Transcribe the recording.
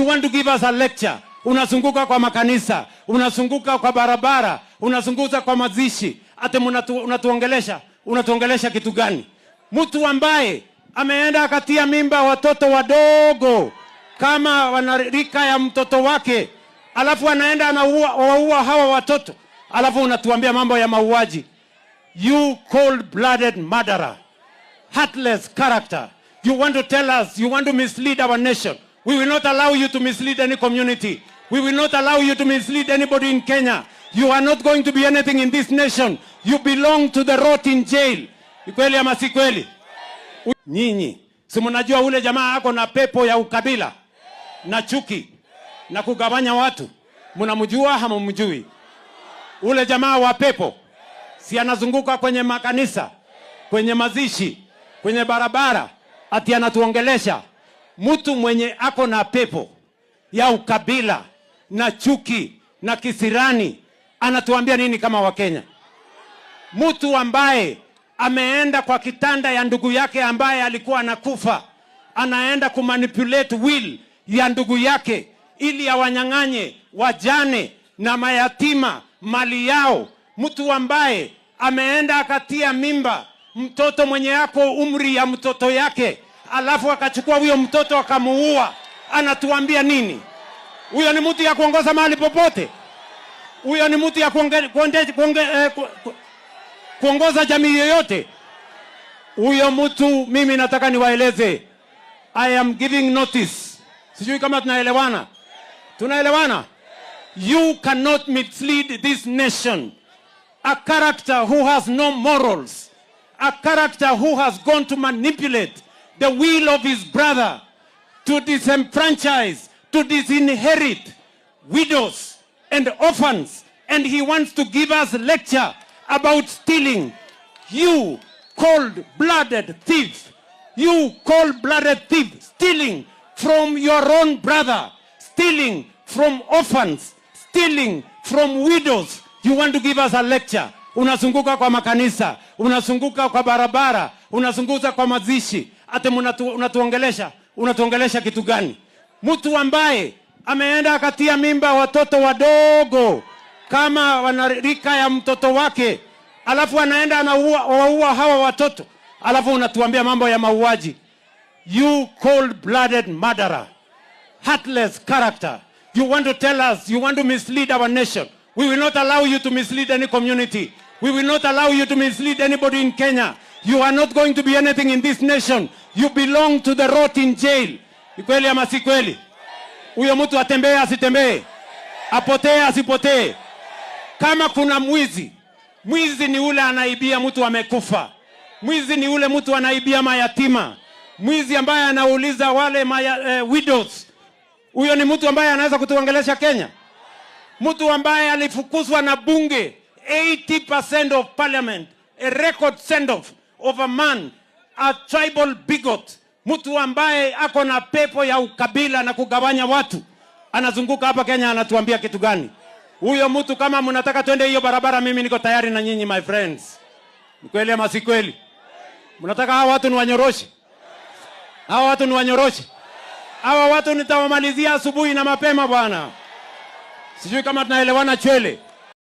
You want to give us a lecture? Unazunguka kwa makanisa, unazunguka kwa barabara, unazunguka kwa mazishi. Ate unatuongelesha kitu gani? Mtu ambaye ameenda akatia mimba watoto wadogo kama wanarika ya mtoto wake, alafu anaenda anaua hawa watoto, alafu unatuambia mambo ya mauaji. You cold-blooded murderer, heartless character. You want to tell us, you want to mislead our nation. We will not allow you to mislead any community. We will not allow you to mislead anybody in Kenya. You are not going to be anything in this nation. You belong to the rot in jail. Ni kweli ama si kweli? Nyinyi, si mnajua ule jamaa ako na pepo ya ukabila na chuki na kugawanya watu? Mnamjua ama mjui? Ule jamaa wa pepo si anazunguka kwenye makanisa, kwenye mazishi, kwenye barabara, ati anatuongelesha. Mtu mwenye ako na pepo ya ukabila na chuki na kisirani anatuambia nini kama Wakenya? Mtu ambaye ameenda kwa kitanda ya ndugu yake ambaye alikuwa anakufa, anaenda kumanipulate will ya ndugu yake ili awanyang'anye wajane na mayatima mali yao. Mtu ambaye ameenda akatia mimba mtoto mwenye yako umri ya mtoto yake, alafu akachukua huyo mtoto akamuua, anatuambia nini? Huyo ni mtu ya kuongoza mahali popote? Huyo ni mtu ya kuongoza jamii yoyote? Huyo mtu mimi nataka niwaeleze. I am giving notice. Sijui kama tunaelewana. Tunaelewana? You cannot mislead this nation. A character who has no morals. A character who has gone to manipulate the will of his brother, to disenfranchise, to disinherit widows and orphans. And he wants to give us a lecture about stealing. You cold-blooded thief. You cold-blooded thief. Stealing from your own brother. Stealing from orphans. Stealing from widows. You want to give us a lecture. Unazunguka kwa makanisa, unazunguka kwa barabara, unazunguka kwa mazishi. Ate unatuongelesha kitu gani? Mtu ambaye ameenda akatia mimba watoto wadogo kama wanarika ya mtoto wake, alafu anaenda anaua hawa watoto, alafu unatuambia mambo ya mauaji. You cold-blooded murderer, heartless character. You want to tell us, you want to mislead our nation. We will not allow you to mislead any community. We will not allow you to mislead anybody in Kenya. You are not going to be anything in this nation. You belong to the rot in jail. Ni kweli ama si kweli? Huyo mtu atembee asitembee? Apotee asipotee? Kama kuna mwizi, mwizi ni ule anaibia mtu amekufa. Mwizi ni ule mtu anaibia mayatima. Mwizi ambaye anauliza wale widows. Huyo ni mtu ambaye anaweza kutuongelesha Kenya? Mtu ambaye alifukuzwa na bunge 80% of parliament, a record send-off of a man, a tribal bigot. Mtu ambaye ako na pepo ya ukabila na kugawanya watu, anazunguka hapa Kenya anatuambia kitu gani? Huyo mtu kama mnataka twende hiyo barabara, mimi niko tayari na nyinyi my friends. Ni kweli ama si kweli? Mnataka hawa watu niwanyoroshe? Hawa watu niwanyoroshe? Hawa watu nitawamalizia asubuhi na mapema bwana. Sijui kama tunaelewana Chwele.